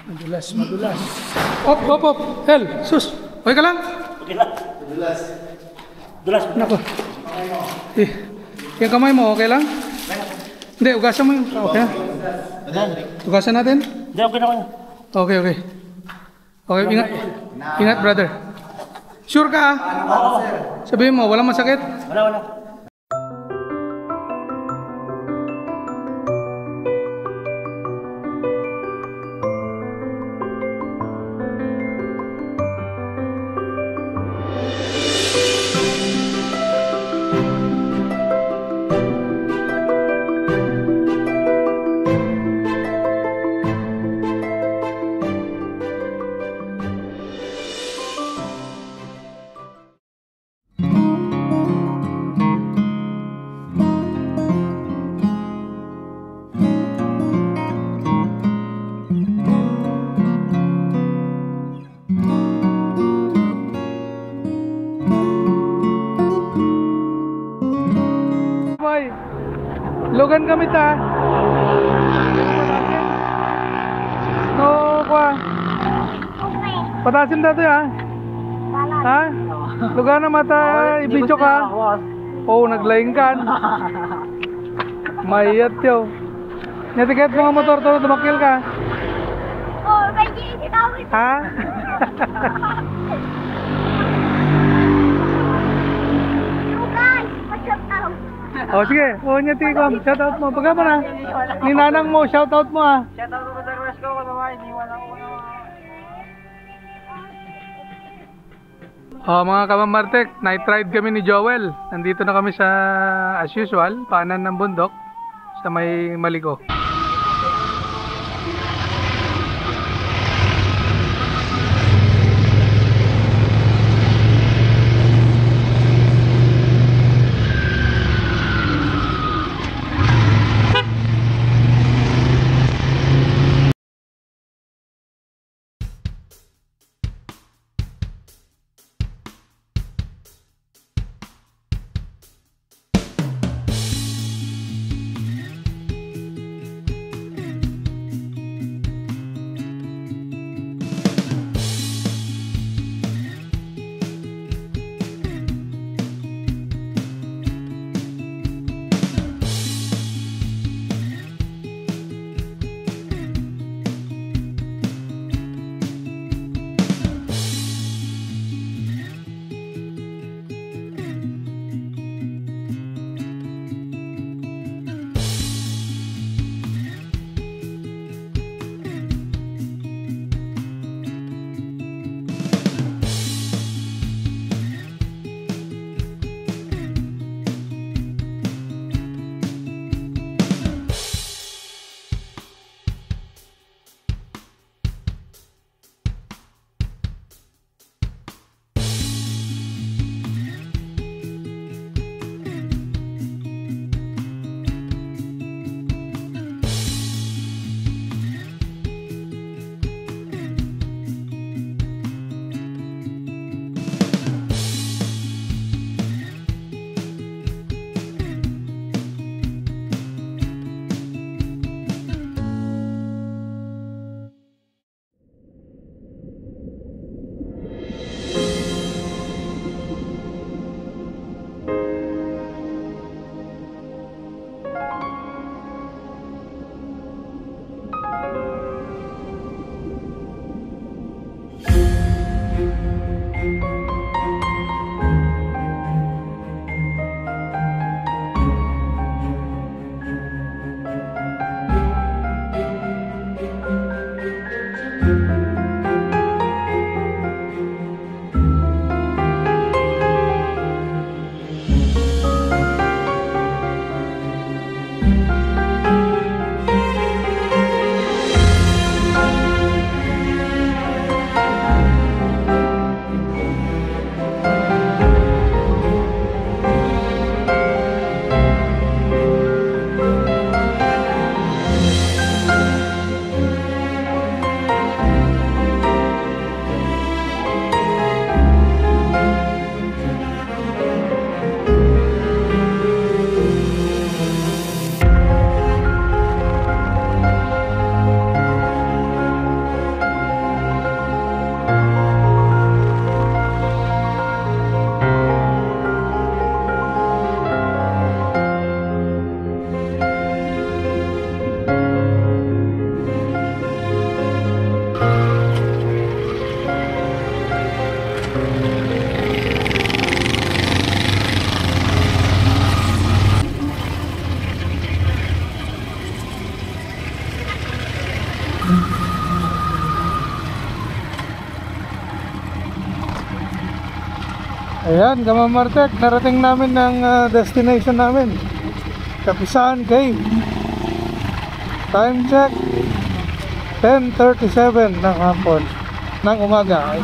Madulas, madulas. Op, op, op. Hel, sus. Okay ka lang? Okay lang. Madulas. Madulas. Nako. Yung kamay mo, okay lang? Hindi, ugasan mo yung... Okay na? Ugasan natin? Hindi, okay na ako. Okay, okay. Okay, ingat. Ingat, brother. Sure ka, sabihin mo, walang masakit? Wala, wala. Logan kami ta. No, kwa. Patasim dito ya. Ha? Lugan na mata i-video ka. Oh, naglaing kan. Mayat yo. Netiket mga motor to tumakil ka. Oh, kaya itawid. Ha? Lugan, what's up? Oh, sige. Oh, nyati ko. Shout out mo. Pagka mo na. Ni nanang mo, shout out mo ah. Shout out ko sa Rasco ko naman. Iniwan ako na. Oh, mga kamamartek, night ride kami ni Joel. Nandito na kami sa, as usual, paanan ng bundok sa may Maligo. Ayan, Kamamartek, narating namin ng destination namin, Kapisahan Cave. Time check 10:37 ng hapon, ng umaga.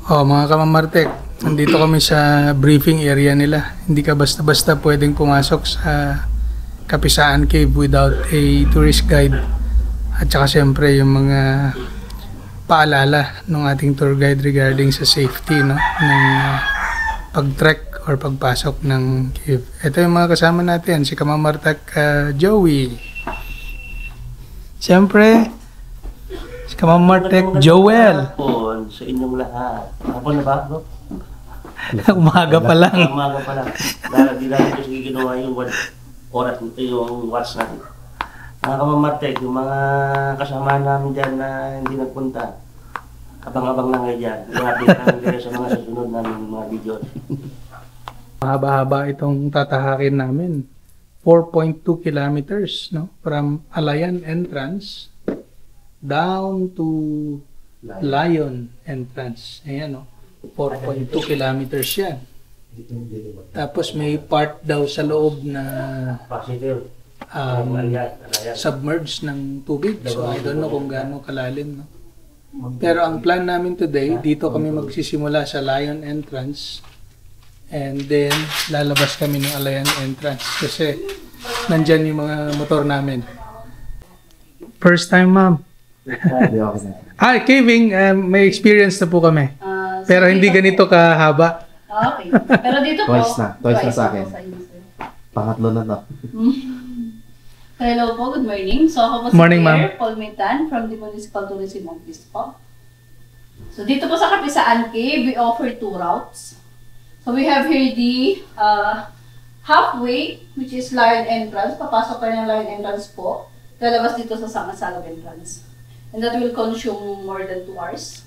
Oh, mga Kamamartek, nandito kami sa briefing area nila. Hindi ka basta-basta pwedeng pumasok sa Kapisahan Cave without a tourist guide. At saka siyempre yung mga paalala ng ating tour guide regarding sa safety, no, ng pag-trek or pagpasok ng cave. Ito yung mga kasama natin, si Kamamartek Joey. Siyempre, si Kamamartek Joel. Sa inyong lahat. Hapon na ba, bro? Umaga pa lang. Umaga pa lang. Dahil di natin kasi ginawa yung oras, yung watch natin. Mga Kamamartek, yung mga kasama namin dyan na hindi nagpunta, abang-abang lang ngayon dyan. I-update namin kayo sa mga susunod namin mga video. Mahaba-haba itong tatahakin namin. 4.2 kilometers, no? From Alayan Entrance down to Lion Entrance. Ayan, no? 4.2 kilometers yan. Tapos may part daw sa loob na submerged ng tubig. So I don't know kung gaano kalalim, no? Pero ang plan namin today, dito kami magsisimula sa Lion Entrance. And then lalabas kami ng Alayan Entrance. Kasi nandyan yung mga motor namin. First time, ma'am. Caving, may experience na po kami. Pero hindi ganito kahaba. Okay. Pero dito po, Twice na sa akin. Pangatlo na to. Hello po, good morning. So ako po si Morning, Claire Polmitan from the Municipal Tourism Office po. So dito po sa Kapisaan Cave, we offer 2 routes. So we have here the halfway, which is Lion Entrance. Papasok ka ng Lion Entrance po. Lalabas dito sa Sangasalog Entrance. And that will consume more than 2 hours.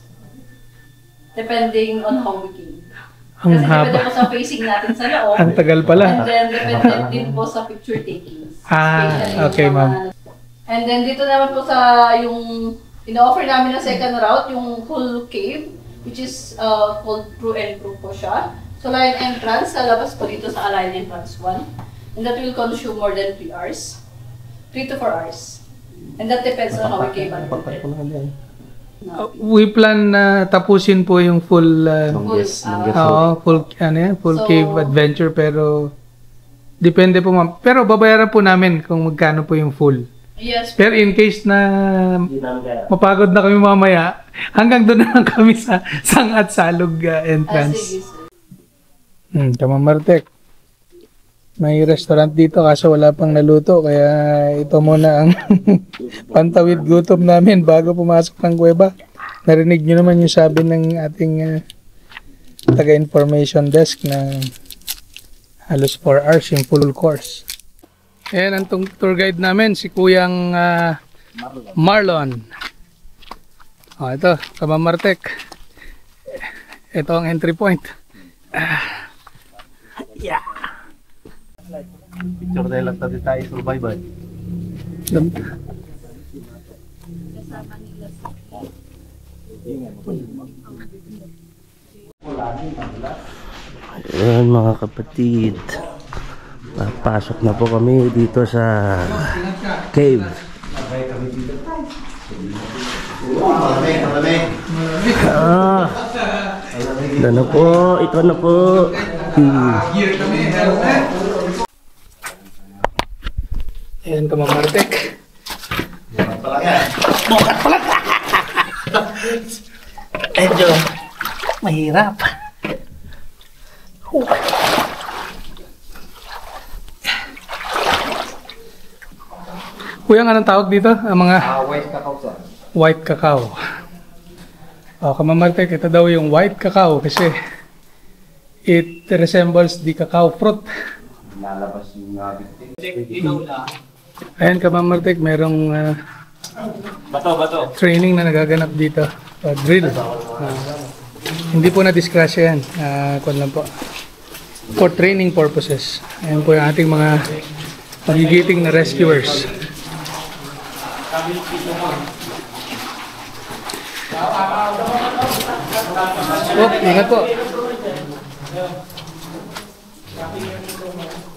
Depending on how we came. Ang Kasi haba. depende po sa facing natin sa loob. Ang tagal pala. And then depende din po sa picture taking. Okay, ma'am. And then dito naman po sa yung ino-offer namin na second route, yung full cave, which is called True and True po siya. So Lion Entrance, lalabas po dito sa Lion Entrance 1. And that will consume more than 3 hours. 3 to 4 hours. And that depends on how we came on it. We plan na tapusin po yung full full So, cave adventure, pero depende po, ma'am. Pero babayaran po namin kung magkano po yung full. Yes. Pero in case na Hindi namin kaya. mapagod na kami mamaya, hanggang doon na lang kami sa Sangat Salog entrance. Sige, sir. Kamamartek. May restaurant dito kaso wala pang naluto, kaya ito muna ang pantawid gutom namin bago pumasok ng kuweba. Narinig nyo naman yung sabi ng ating taga-information desk na halos 4 hours yung full course. Ayan ang tour guide namin, si Kuyang Marlon. Ito, Kamamartek. Ito ang entry point. Yeah. Picture na lang tayo survival. Ayan mga kapatid. Papasok na po kami dito sa cave. Ito na po, ito na po. Ayan ka mamartek. Medyo mahirap. Kuya, anong tawag dito? Ang mga white cacao, sir. White cacao. O, kamamartek, ito daw yung white cacao kasi it resembles the cacao fruit. Lalabas yung victim. Ayan, kamamartek, merong training na nagaganap dito. Drill. Hindi po na-discrasya yan. Kung lang po. For training purposes. Ayan po yung ating mga magigiting na rescuers. Oh, ingat po.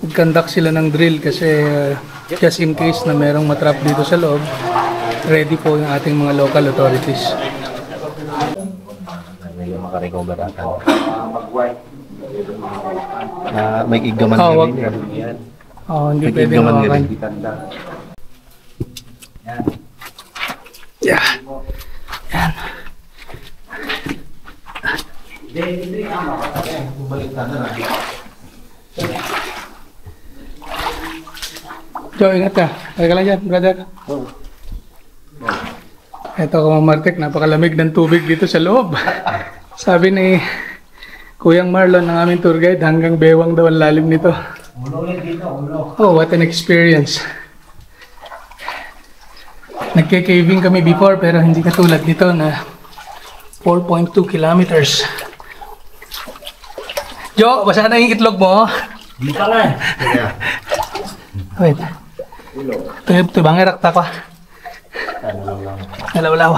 Nag-conduct sila ng drill kasi just in case na merong matrap dito sa loob, ready po yung ating mga local authorities. May makarecover ata. May igaman Oh, wag. yan. Yan. Hindi May pwede igaman hawakan. yan. Yeah. Yan. Joe, ingat ka. Halika lang dyan, brother. Ito kamamartek, napakalamig ng tubig dito sa loob. Sabi ni Kuyang Marlon, ng aming tour guide, hanggang bewang daw ang lalim nito. Oh, what an experience. Nagke-caving kami before pero hindi katulad nito na 4.2 kilometers. Jo, basa na yung itlog mo. Di pa nga. Wait. Ito bang irakta ko. Nalawlaw.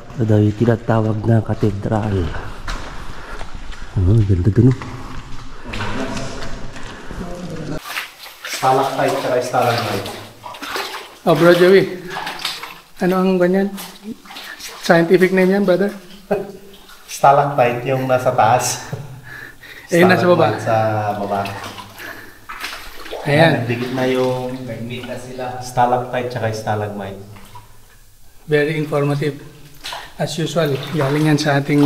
Ito daw yung tinatawag na katedral. Ganda dun. Stalactite at stalagmite. Oh, bro Joey. Ano ang ganyan? Scientific name yan, brother? Stalactite yung nasa taas. Eh, nasa baba. Stalagmite sa baba. Ayan. Nagdikit na yung nag-meet na sila. Stalactite at stalagmite. Very informative. As usual, galing yan sa ating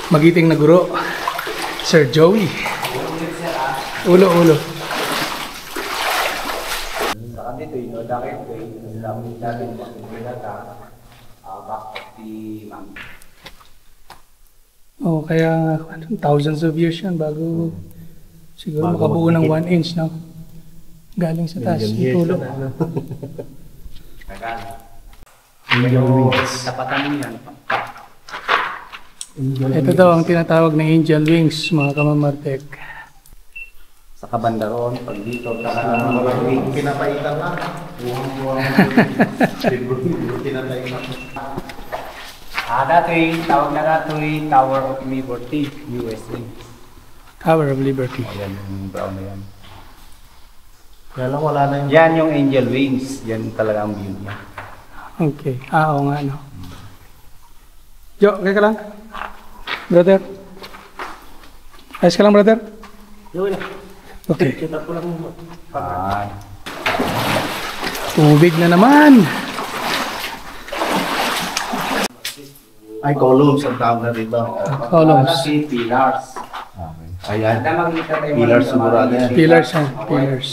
magiting na guro, Sir Joey. Ulo. Oh, kaya thousands of years yan bago siguro makabuo ng 1 inch, no? Galing sa taas, yung tulo. Ito daw ang tinatawag na angel wings, mga kamamartek. Sa kabandaron, pag dito, pinapaitan na. Pinapaitan na. Dati, tawag na natin yung Tower of Liberty, USA. Tower of Liberty. Ayan yung brown na yan. Kaya lang wala na yung... Yan yung angel wings. Yan talaga ang view niya. Okay. Oo nga, no? Jo, okay ka lang? Brother? Ayos ka lang, brother? Okay. Kita ko lang mo. Tubig na naman! Ay, columns ang tawag na dito. Columns. Pillars. Ayan. Makita tayo Pillars sigurado yan. Pillars yan. Pillars.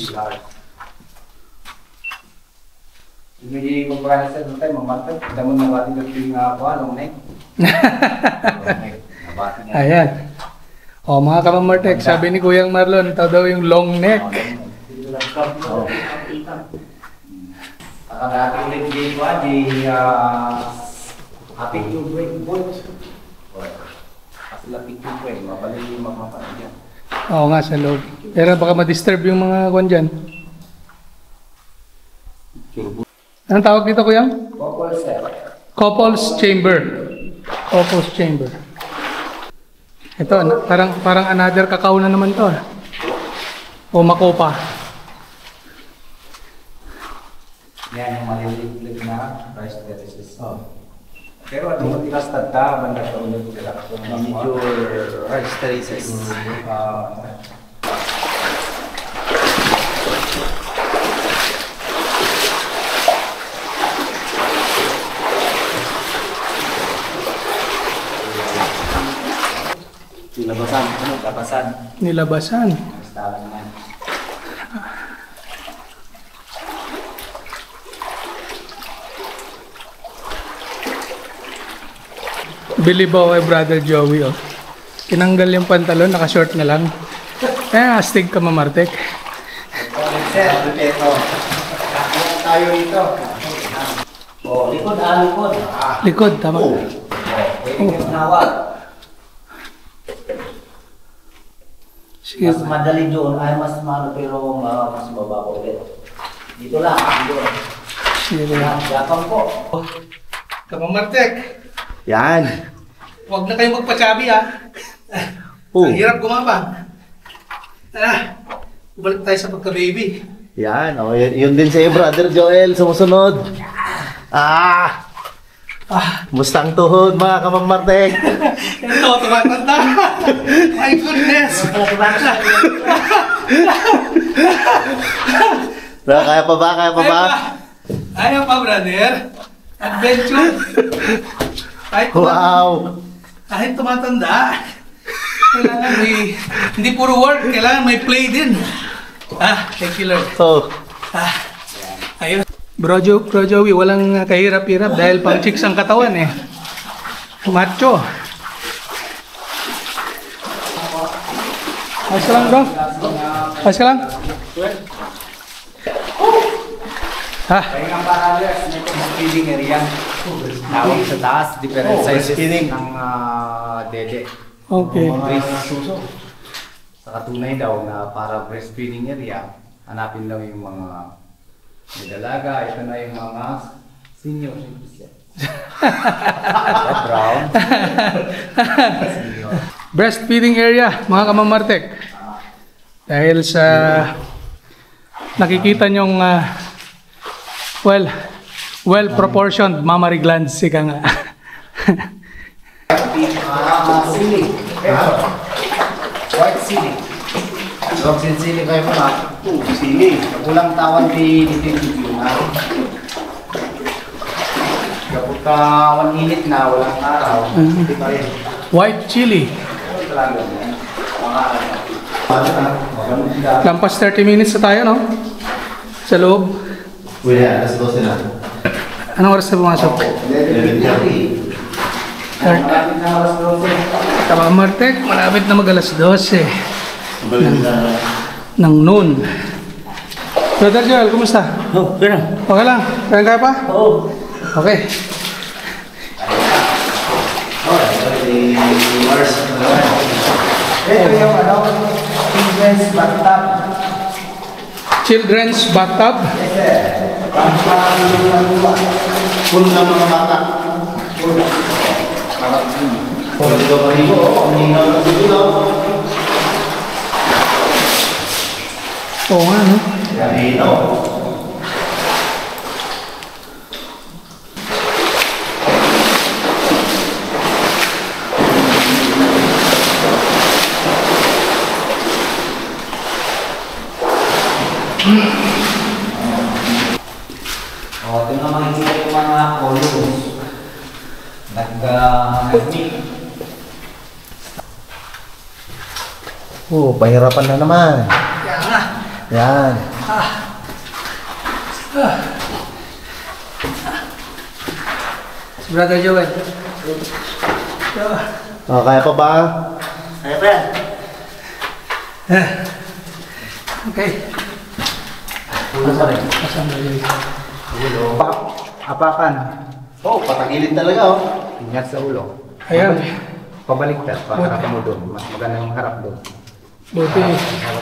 Hindi mo ba sa doon tayo mamatay? Damo na ba din yung long neck? Ayan. O, mga kamamartek, sabi ni Kuyang Marlon, ito daw yung long neck. Dati ulit di ba di apit yung break boat. Kasi lapit yung break, mabalik yung mga kapatid yan. Oo nga, sa loob. Pero baka ma-disturb yung mga kwan dyan. Anong tawag dito, Kuyang? Couple set. Couples chamber. Couples chamber. Ito, parang another kakao na naman to. O makopa. Yan yung maliliit na rice terraces. Pero at yung tiras tanda, banda sa ulit sila. Miniature rice terraces. Nilabasan. Labasan. Nilabasan. Basta lang yan. Bilibaw kay Brother Joey, oh. Tinanggal yung pantalon, naka-short na lang. Astig ka, Mamartek. Sir, ito. Tayo rito. Likod, likod. Likod, tama. Pwede ka nawa. Sige. Mas madali doon, ay mas pero mas mababaw ulit. Dito lang, dito. Sige. Yapang po. Kamamartek, Yan. huwag na kayo magpasabi, ha. Ang hirap gumapang. Balik tayo sa pagka-baby. Yan, yun din sa'yo, Brother Joel, sumusunod. Musta ang tuhod, mga Kamamartek? Ito, tumatanda. My goodness. Kaya pa ba? Ayaw pa, brother. Adventure. Kahit tumatanda, kailangan hindi puro work, kailangan may play din. Thank you, Lord. Ayun. Bro Joey, walang kahirap-hirap dahil pang chicks ang katawan eh. Macho. Ayos ka lang, bro? Ayos ka lang? Kaya nga parallels, may feeding area. Tawag sa taas, different sizes ng dede. Okay. Suso. Sa katunay daw na para breastfeeding area, hanapin lang yung mga may dalaga. Ito na yung mga senior citizen. Brown. Breastfeeding area, mga Kamamartek. Dahil sa nakikita nyong well-proportioned mammary glands, ika nga. Ceiling. White ceiling. Huwag sinsili kayo pa. Ceiling. Kulang tawan di titibyo na. Kapag init na, walang araw, hindi pa rin. White chili. Lampas 30 minutes na tayo, no? Sa loob. Alas 12 na. Anong oras na pumasok? Kamamartek, malapit na mag-alas 12. Ng noon. Brother Joel, kumusta? Okay lang? Kaya pa? Okay. Ito yung children's bathtub. Children's bathtub? Puno na mga bata. Dito pa rin po. Oo nga, no? Dito. Ito na makikita yung mga columns. Nag-meet. Pahirapan na naman. Yan. Si Brother Joel. Kaya pa ba? Kaya pa yan. Okay. Apakan. Patagilid talaga, oh. Ingat sa ulo. Ayan. Pabaliktad, paharap mo doon. Mas maganda yung harap doon. Buti.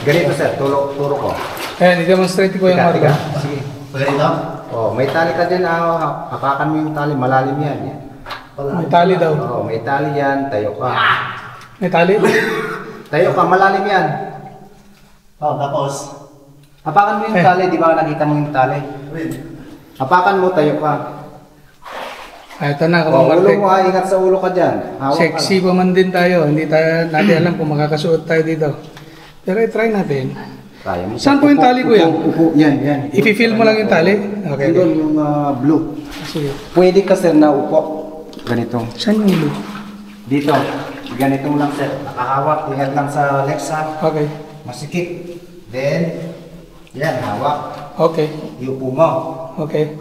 Ganito sir, turo ko. Ayan, i-demonstrate ko yung Tiga. marka. Sige. Ganito? May tali ka din. Apakan mo yung tali, malalim yan. May tali daw. May tali yan, tayo ka. May tali? Tayo ka, malalim yan. Oh, tapos. Hapakan mo yung tali, di ba nakita mo yung tali? Hapakan mo, tayo ka. Ito na, Ulo Kamartek. mo ha, ingat sa ulo ka dyan. Hawak Sexy pa man din tayo. Hindi natin alam kung makakasuot tayo dito. Pero i-try natin. Kaya mo. Saan po yung tali, kuya? Upo, yan. I-feel mo lang yung tali? Okay. Doon yung blue. Sige. Pwede ka sir na upo. Ganito. Saan yung blue? Dito. Ganito lang sir. Nakahawak. Ingat lang sa legs ha. Okay. Masikip. Then, yan, hawak. Okay. Iupo mo. Okay.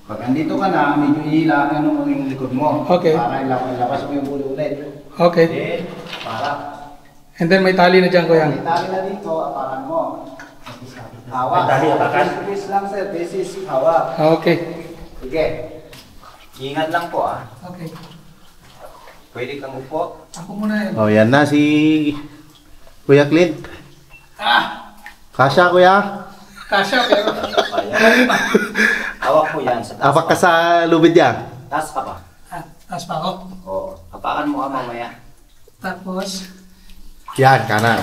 Pag andito ka na, medyo ilakan mo yung likod mo. Okay. Para ilakas mo yung ulo ulit. Okay. Then, para. And then may tali na dyan, kuya. May tali na dito, aparan mo. Hawak. May tali, apakan? This lang sir, this is hawak. Okay. Sige. Ingat lang po ah. Okay. Pwede kang upo. Ako muna yan. Oh, yan na si Kuya Clint. Kasya, Kuya. Kasha, pero... Hawak mo yan sa taas. Apak ka sa lubid yan. Taas ka pa. Taas pa ako. Oo. Hapakan mo ka mamaya. Tapos... Yan, kanan.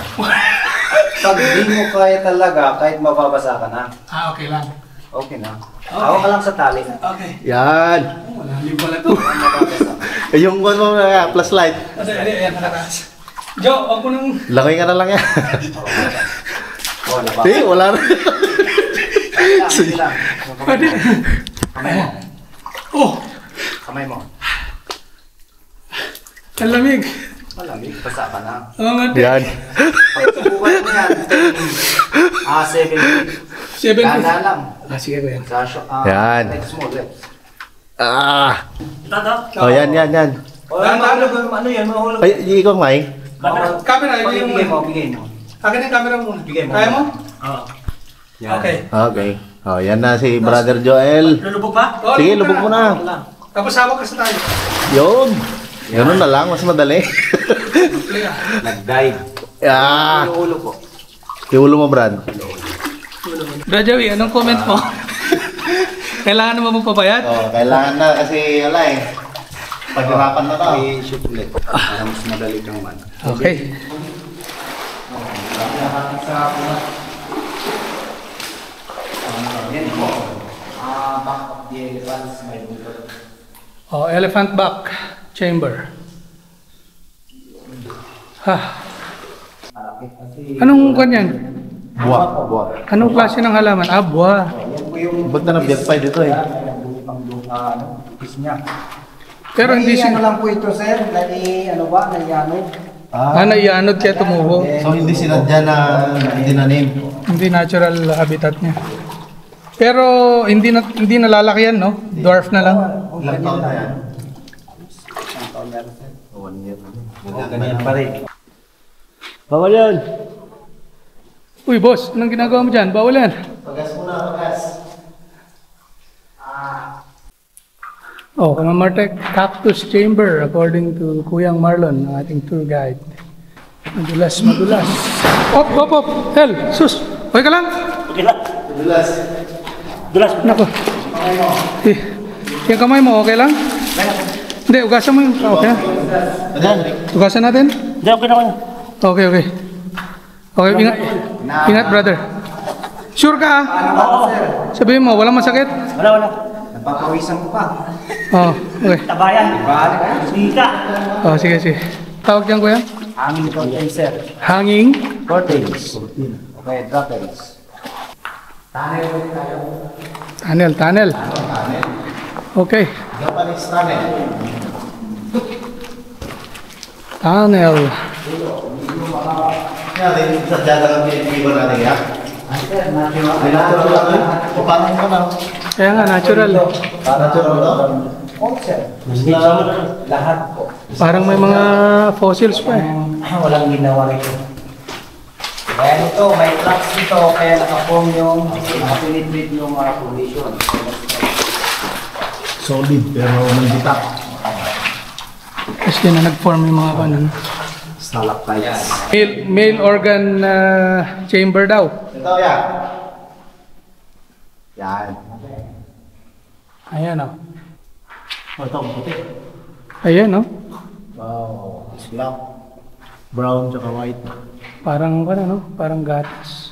Pag di mo kaya talaga, kahit mababasa ka na, okay lang. okay na. Hawak ka lang sa tali. Okay. Yan. Malalim pala to. Mababasa. Yung one mo, plus light. Ayan, nakataas. Joe, wag mo nang... Lagay ka na lang yan. Oo, diba? Wala na. Sige lang. Pwede. Kamay mo. Oh, Kamay mo. ang lamig. Malamig. Basa ka na. Oo nga. Yan. Pagsubukan mo yan. 7 feet. 7 Ganda lang. sige ko yan. Yan. Legs mo, legs. Ah. Ito. Oh, yan. O, ano yan? Mahulog. Ay, ikaw, May. Camera, yun Bigay yung... mo, bigay mo. Akin yung camera muna. Bigay mo. Kaya mo? Oo. Yan. Okay. Okay. Oh, yan na si Brother Joel. Lulubog ba? Oh, Sige, lubog mo na. Tapos hawak ka sa tayo. Yun. Ganun na lang, mas madali. Play ah. Nag-dive. Ah. Yung ulo ko. Yung ulo mo, Brad. Rajawi, anong comment mo? Kailangan mo magpabayad? Oh, kailangan na kasi wala eh. Paghirapan na to. I-shoot ulit. Para mas madali kang man. Okay. Yan po. Back of the elephants, may buto. Oh, elephant back chamber. Ha. Anong kanyan? Buwa. Anong klase ng halaman? Ah, buwa. Yan po yung Ba't na nabiyag pa dito eh? piece niya. Pero hindi ano siya... lang po ito, sir. Ano ba? Naiyanod. naianod kaya tumuho. So hindi sinadya na dinanim. Hindi natural habitat niya. Pero hindi nalalaki yan, no? Dwarf na lang. Ilang taon na yan? 1 year. Ganyan pa rin. Bawal yan. Uy, boss, anong ginagawa mo dyan? Bawal yan. Pagas muna, pagas. Oh, Kamamartek Cactus Chamber according to Kuyang Marlon, ang ating tour guide. Madulas. Op. Hel, sus. Okay ka lang? Okay lang. Dulas. Dulas. Nako. Eh, yung kamay mo, okay lang? Hindi, ugasan mo yung... Okay na. Ugasan natin? Hindi, okay na kayo. Okay. Okay, ingat brother. Sure ka ah? Oo. Sabihin mo, walang masakit? Wala. Napapawisan ko pa. Oh, okay. Tabayan. Sika. Oh, sige. Tawag dyan kuya? Hanging curtain, sir. Hanging? Curtains. Okay, draperies. Tunnel. Okay. Japanese tunnel. Tunnel. Yan, yung sadya lang ang pinipigil natin ya. Sir, natural. Ay, natural lang eh. O paano mo na? Kaya nga, natural. Natural to? Oh, sir. Lahat po. Parang may mga fossils pa eh. Walang ginawa rito. Kaya ito, may tracks dito, kaya nakaform yung nakapenetrate yung condition. Solid, pero malbitak. Kasi na nag-form yung mga kanan. Stalactites. Male organ chamber daw. Ito yan. Yan. Ayan o. Oh, ito, puti. Ayan o. Wow. Islam. Brown tsaka white. Parang, ano, parang gatas.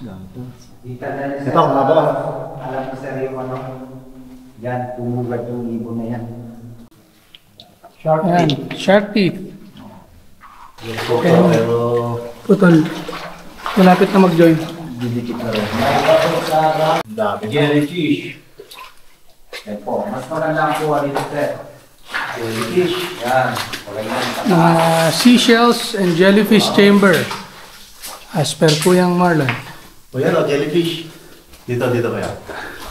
Ito, mga ba? Alam ko sir yung ano, yan, pumugad yung ibon na yan. Ayan, shark teeth. Pero Putol. Malapit na mag-join. didikit na rin. Ang dami. Jellyfish. Yan po, mas maganda ang kuha dito sir. Jellyfish. Yan, maganda. Seashells and jellyfish chamber. As per Kuyang Marlon. O yan o, jellyfish. Dito kaya.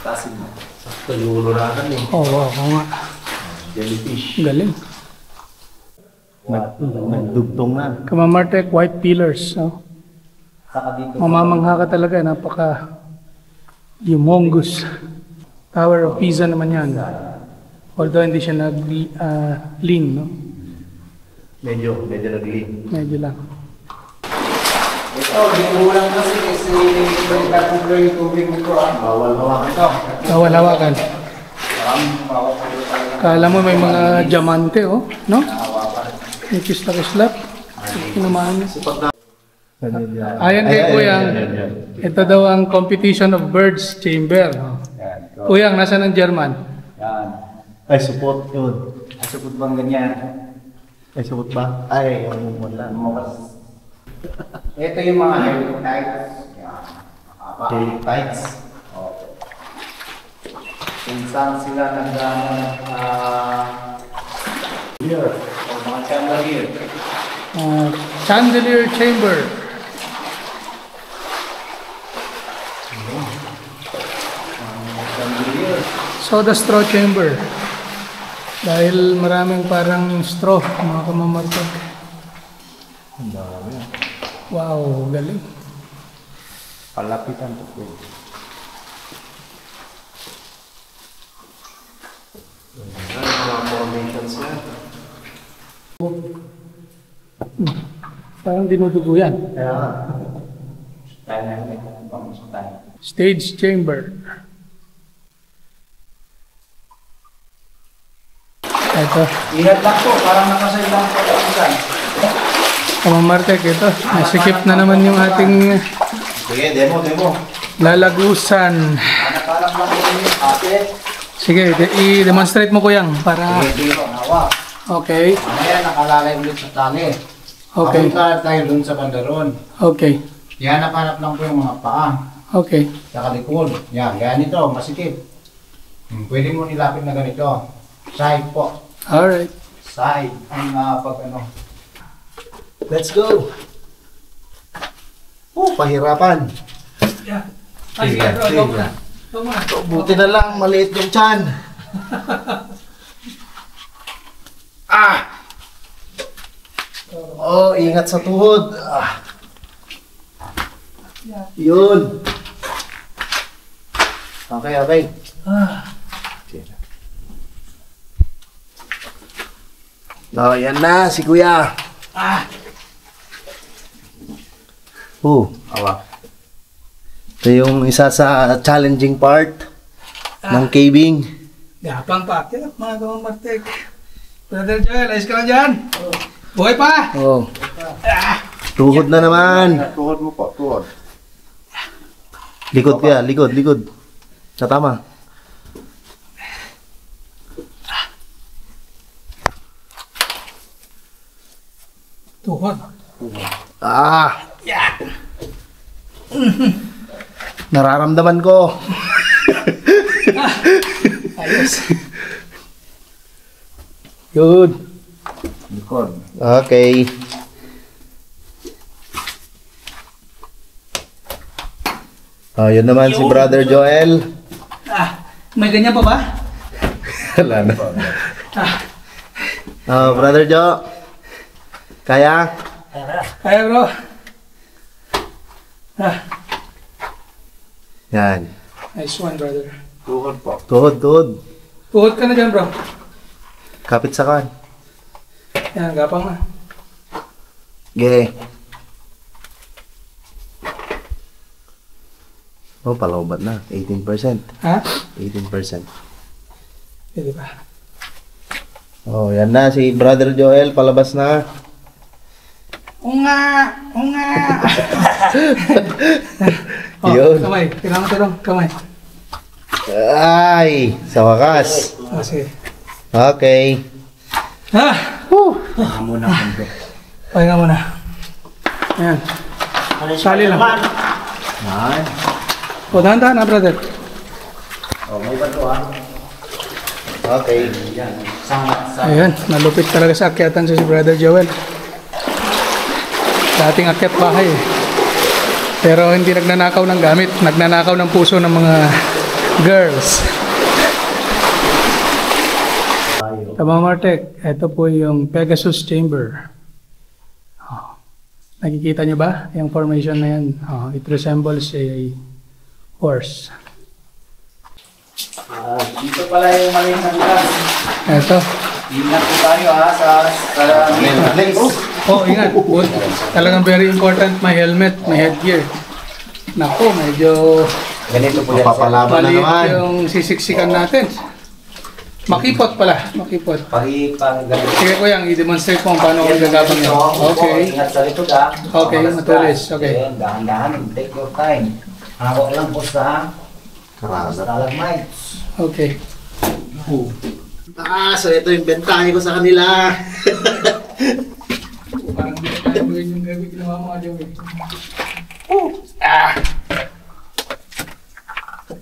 Tasin mo. Sakto yung ulurakan eh. Oh, wow, oo nga. Jellyfish. Galing. Nagdugtong na. Kamamartek, white pillars. Oh. Saka dito. Mamamangha ka talaga, napaka humongous. Tower of Pisa naman yan. Although hindi siya nag-lean, no? Medyo nag-lean. Medyo lang. Ito, binulang kasi nagkakubra yung tubig nito ah. Bawal hawakan ito. Bawal hawakan. Kala mo may mga diamante, oh, no? May kislap-kislap. Kinamahan niya. Ayan kay Kuyang. Ito daw ang competition of birds chamber. Oh. Yan. Kuyang, nasa ng German? Yan. Ay, support yun. Asupot bang ganyan? Ay, support ba? Ay, yung wala. Ito yung mga helicotites. Yan. Daily tights. Kung saan sila here, o mga chandelier. Chandelier chamber. Chandelier. Soda straw chamber. Dahil maraming parang straw, mga kamamartok. Wow, galing. Palapitan to po. Mga formations na. Parang dinudugo yan. Kaya nga. Tayo na yun. Pamusok tayo. Stage chamber. Ito, Ingat lang po, parang nakasailang pagkakusan. kamamartek ito. Nasikip na naman yung ating Sige, demo. lalagusan. Parang lang po yung ate. Sige, i-demonstrate mo Kuyang para... Dito, hawak. Okay, Mamaya nakalalay ulit sa tali. okay, Papunta tayo dun sa bandaron. okay, Yan, nakanap lang po yung mga paa. okay. Sa kalikod. Yan, ganito, masikip. Pwede mo nilapit na ganito. Side po. Alright. Side. Ang pag ano. Let's go! Pahirapan. Ay, Sige, ito, sige. ito muna. Buti na lang, maliit yung tiyan. Oh, ingat sa tuhod. Yun. Okay. Oh, yan na, si Kuya. Awa. Ito yung isa sa challenging part ng caving. Gapang pa. Kaya mga kamamartek. Brother Joel, ayos ka lang dyan? Buhay pa! Oh. Tuhod na naman. Tuhod mo po, tuhod. Likod Kuya, likod. Sa tama. Tuhod. Nararamdaman ko. Ayos. Good. Likod. Okay. Yun naman si Brother Joel. May ganyan pa ba? Wala na. Brother Jo. Kaya? Kaya bro. Yan. Nice one, brother. Tuhod po. Tuhod. Tuhod ka na dyan, bro. Kapit sa kan. Yan, gapang na. Okay. Oh, palaubat na. 18%. Ha? 18%. Pwede ba? Oh, yan na si Brother Joel. Palabas na. Unga! Unga! Yun. Kamay. Kailangan ko lang. Kamay. Ay, sa wakas. Sige. Okay. Pahinga muna konti. Pahinga muna. Ayan. Sali lang. Yan. O, dahan-dahan na, brother. May bato ah. Okay. Yan. Sangat sa... Ayan, malupit talaga sa akyatan si Brother Joel. Dating akyat bahay eh. Pero hindi nagnanakaw ng gamit, nagnanakaw ng puso ng mga girls. Kabamartek, ito po yung Pegasus Chamber. Oh. Nakikita nyo ba yung formation na yan? Oh, it resembles a horse. Dito pala yung maling hanggang. Ito. Ingat po tayo ha sa place. Oh, ingat. Good. Talagang very important, may helmet, may headgear. Naku, medyo Ganito po yan. Papalaban na naman. maliit yung sisiksikan natin. Makipot pala, makipot. Pag-ganito. Sige ko yung i-demonstrate mo kung paano ako gagabang yan. Okay. Ingat sa likod ha. Okay, matulis. Okay. Ayun, dahan-dahan. Take your time. Hawak lang po sa stalagmites. Okay. So ito yung bentahe ko sa kanila. Parang hindi na tayo gawin yung ginawa mo ka Joey.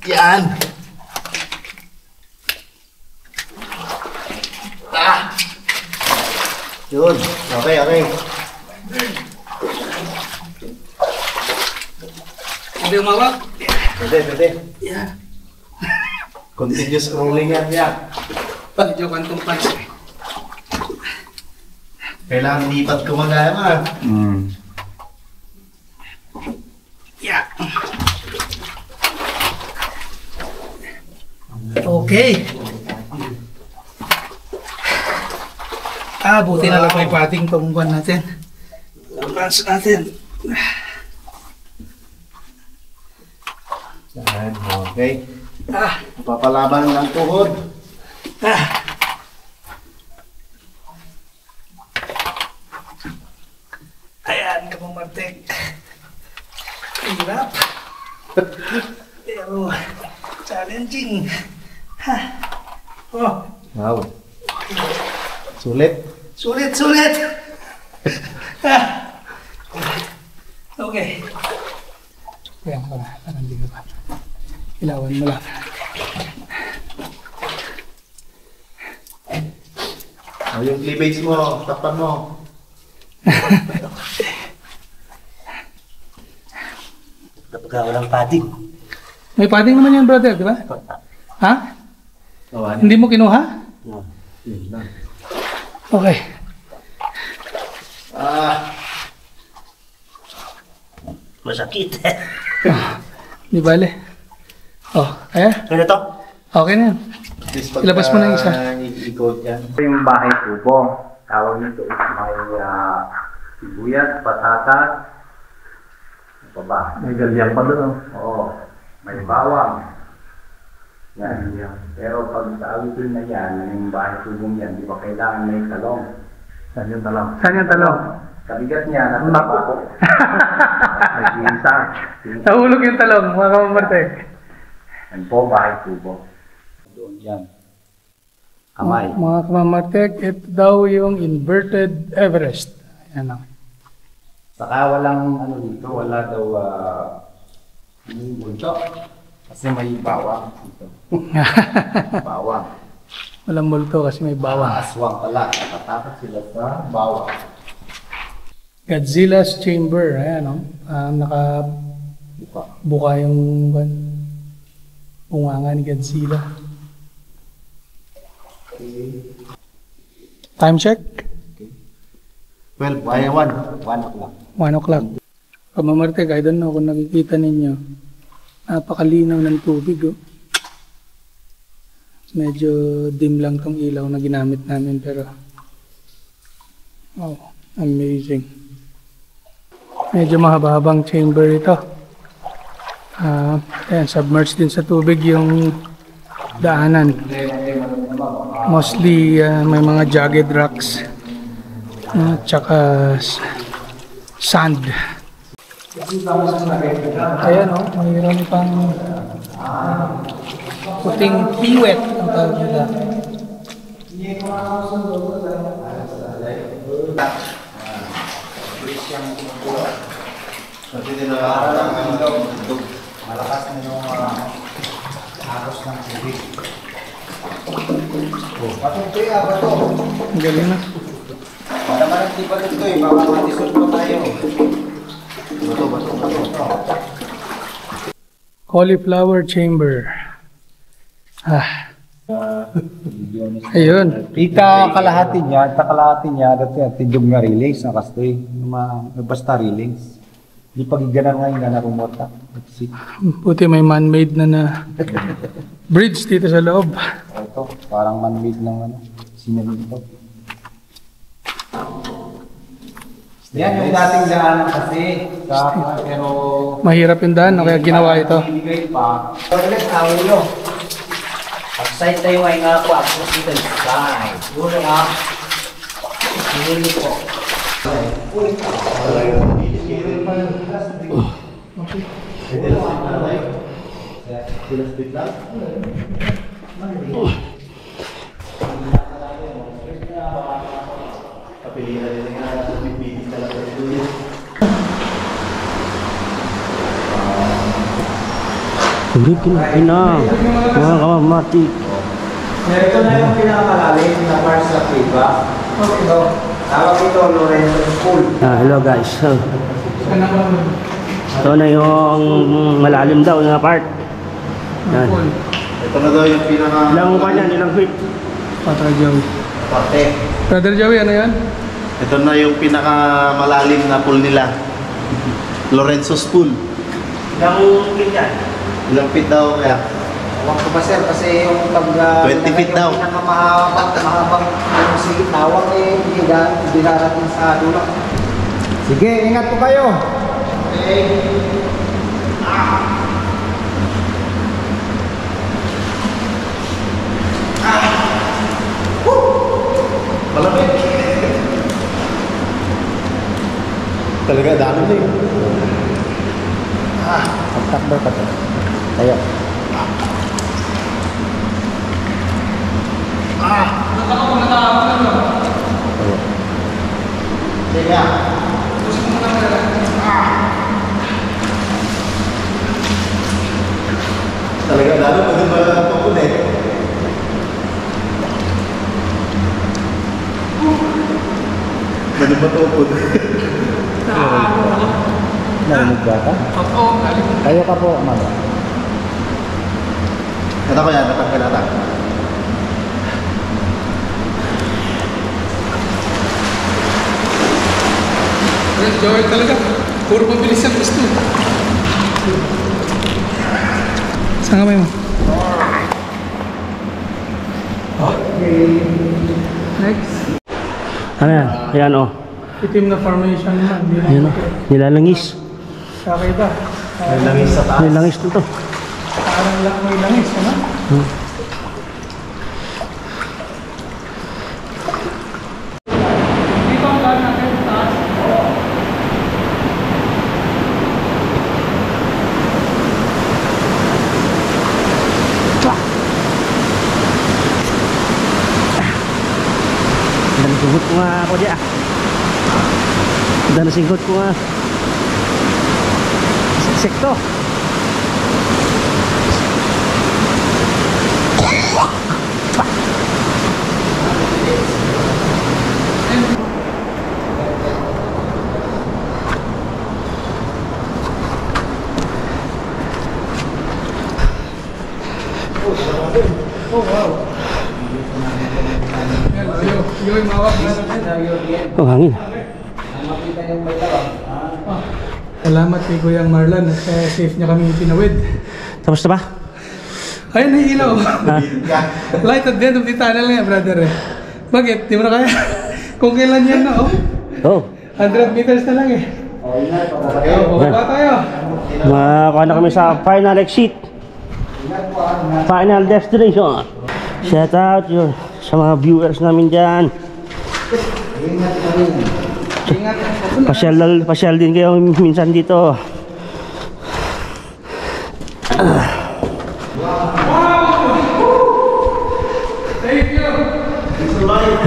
Yan. Yun. Okay, okay. Hindi umawak? Pwede, pwede. Yeah. Continuous rolling yan. Medyo quantum punch eh. Kailangan lipat ko magaya. Yeah. Okay. Buti na lang may pating tungguan natin. Punch natin. Yan, okay. Ah. Papalaban ng tuhod. Ayan, kapamartek. Hirap. Pero, challenging. Oh, Wow. Sulit. sulit, sulit. Okay. Kaya ka na, hindi ka pa. Ilawan mo lang. Yung cleavage mo, tapan mo. Kapag walang padding. May padding naman yan, brother, di ba? Ha? Hindi mo kinuha? Okay. Masakit. Di bale. Oh, kaya? Ano to? Okay na yan. Ilabas mo na yung isa. Ikot yan. Ito yung bahay kubo. Tawag nito is may sibuyas, patatas. Ano pa ba? May galyang pa doon. Oo. May bawang. Yan. Pero pag sa awitin na yan, yung bahay kubong yan, di ba kailangan may talong? Saan yung talong? Saan yung talong? Kabigat niya, nasa bako. Nag-iisa. Nahulog yung talong, mga kamamartek. Yan po, bahay kubo. Doon yan. Kamay. Mga kamamartek, ito daw yung inverted Everest. Ayan lang. Saka walang ano dito, wala daw bunso. Kasi may bawang dito. Bawang. Walang multo kasi may bawang. Aswang pala. Nakatakas sila sa bawang. Godzilla's Chamber. Ayan, no? Nakabuka yung bunganga ni Godzilla. Time check? 12, ay 1. 1 o'clock. 1 o'clock. Kamamartek, I don't know kung nakikita ninyo. Napakalinaw ng tubig, oh. Medyo dim lang tong ilaw na ginamit namin, pero oh, amazing. Medyo mahaba-habang chamber ito. Ayan, submerged din sa tubig yung daanan. Mostly may mga jagged rocks. Tsaka sand. Ayan o, mayroon pang puting piwet ang tawag nila. Malakas na yung agos ng tubig. Patutoy bato. Ang galing na. Para hindi pa ito baka matisod pa tayo. Bato. Cauliflower chamber. Ayun. Kalahati niya, dati tindog nga relays na kastoy. Basta relays. Di pagiganan nga yung rumota. Buti may man-made na bridge dito sa loob. Ito, parang man-made ng sinunod ito. Yan yung dating daanan kasi. Pero Mahirap yung daan, no? Kaya ginawa ito. ibigay pa. Outside tayo ngayon nga po, ako dito inside. Siguro nga, hindi po. Kinain na, mga kamamati. Ito na yung pinakamalalim na part sa Piba. Tawag ito Lorenzo School. Hello guys. Ito na yung malalim daw na part. Yan. Ito na daw yung pinaka... Ilang pa yan, ilang feet? Patra Joey. Parte. Brother Joey, ano yan? Ito na yung pinaka malalim na pool nila. Lorenzo's Pool. Ilang feet yan? Ilang feet daw kaya? Huwag ko pa sir kasi yung 20 feet daw. Pinakamahabang sige, tawag hindi darating sa dulo. Sige, ingat po kayo. Malamig. Talaga dami na yun. Pagtakbo pa to. Tayo. Sige. Talaga lalo pag mapapun eh. Manipatupod. Narinig ba ka? Oo, galing. Tayo ka po, Amanda. Ito ko yan, natanggal ata. Brother Joey talaga. Puro mabilis yan gusto. Saan kamay mo? Okay. Next. Ano yan? Ayan o. Itim na formation naman. Ayan o. Nilalangis. Kakaiba. Langis sa taas. Nilalangis na to. Parang lang may langis, ano? Dito ang daan natin sa taas. Dala singkot ko nga ako dyan. Dala singkot ko nga. Sekto. Oh, wow. Yoy, mawak na natin. Oh, hangin. Salamat kay Kuyang Marlon at safe niya kami pinawid. Tapos na ba? Ayun, naiilaw. Light at the end of the tunnel nga, brother. Bakit? Di mo na kaya? Kung kailan yan na, oh. Oh. 100 meters na lang eh. Baba tayo. Makakuha na kami sa final exit. Final destination. Shout out sa mga viewers namin dyan. Pasyal din kayo minsan dito.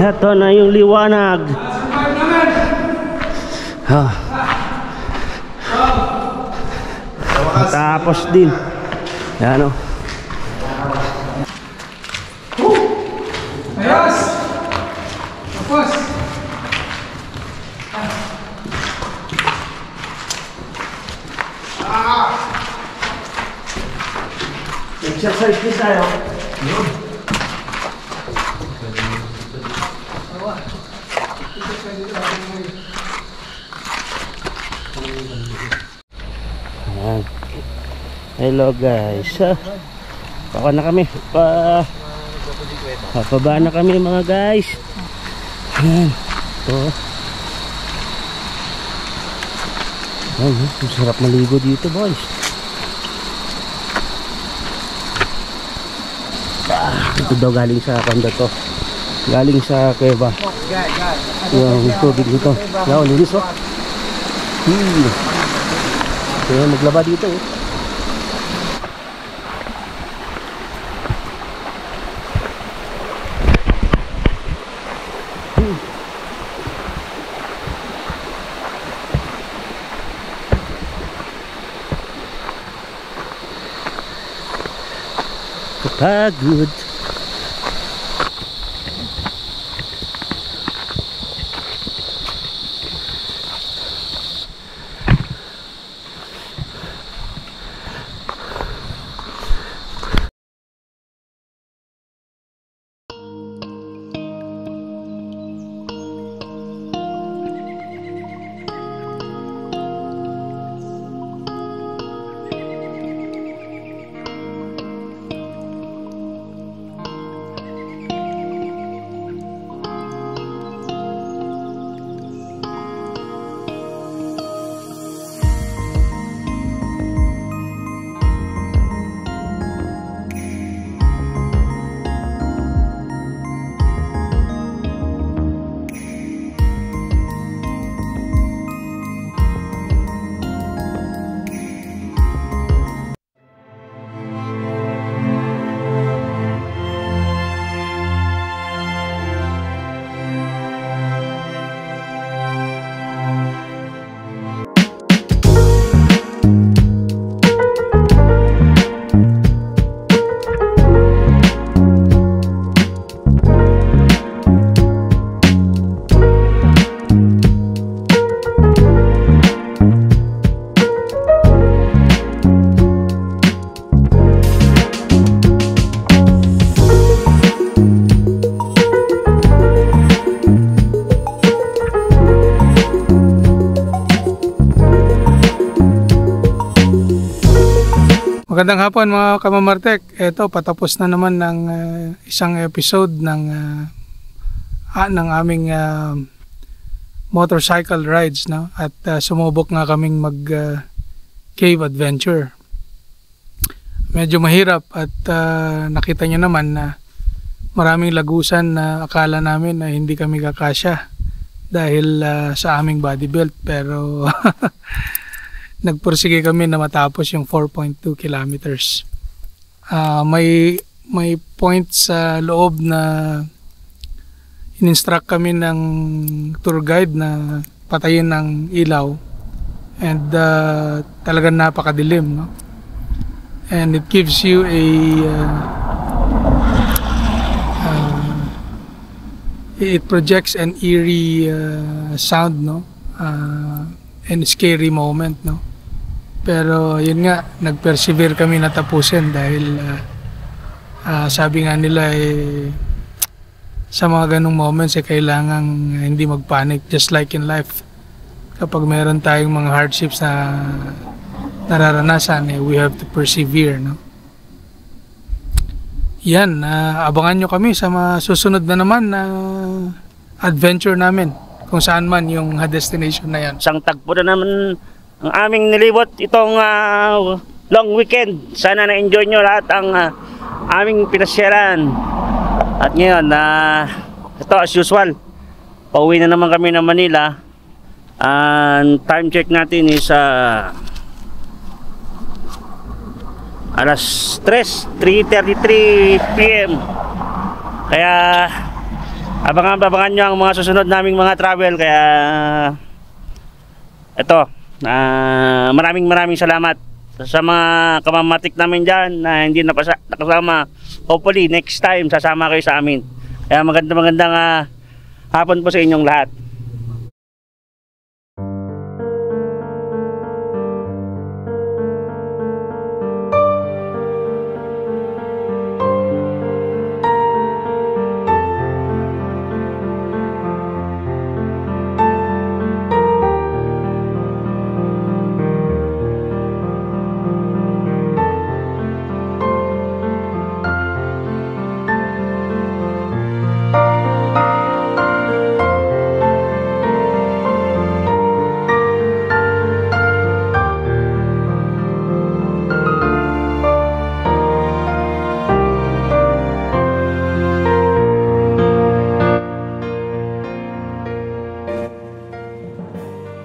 Ito na yung liwanag. Tapos din. Yan o. Ayos! Tapos! Exercise din tayo. Ayan. Hello guys. Baka na kami. Papaba na kami mga guys. Ayan. Ito. Ayan. Masarap maligo dito boys. Ito daw galing sa kanda to. Galing sa kuweba. Yung tubig dito. Yan, linis oh. Kaya maglaba dito eh. Kapagod. Magandang hapon mga kamamartek. Ito, patapos na naman ng isang episode ng aming motorcycle rides, no? At sumubok nga kaming mag cave adventure. Medyo mahirap at nakita nyo naman na maraming lagusan na akala namin na hindi kami kakasya dahil sa aming body belt, pero nagpursige kami na matapos yung 4.2 kilometers. May point sa loob na in-instruct kami ng tour guide na patayin ng ilaw, and talagang napakadilim, no? And it gives you a it projects an eerie sound, no? And scary moment, no? Pero yun nga, nag-persevere kami na tapusin dahil sabi nga nila sa mga ganong moments kailangan hindi magpanic, just like in life. Kapag meron tayong mga hardships na nararanasan, we have to persevere, no? Yan, abangan nyo kami sa mga susunod na naman na adventure namin, kung saan man yung destination na yan. Isang tagpo na naman ang aming nilibot itong long weekend. Sana na-enjoy nyo lahat ang aming pinasyaran. At ngayon, ito as usual, pauwi na naman kami ng Manila. Ang time check natin is alas 3:33 PM. Kaya abangan nyo ang mga susunod naming mga travel. Kaya ito, maraming salamat sa mga kamamatik namin dyan na hindi nakasama. Hopefully next time sasama kayo sa amin. Kaya magandang hapon po sa inyong lahat.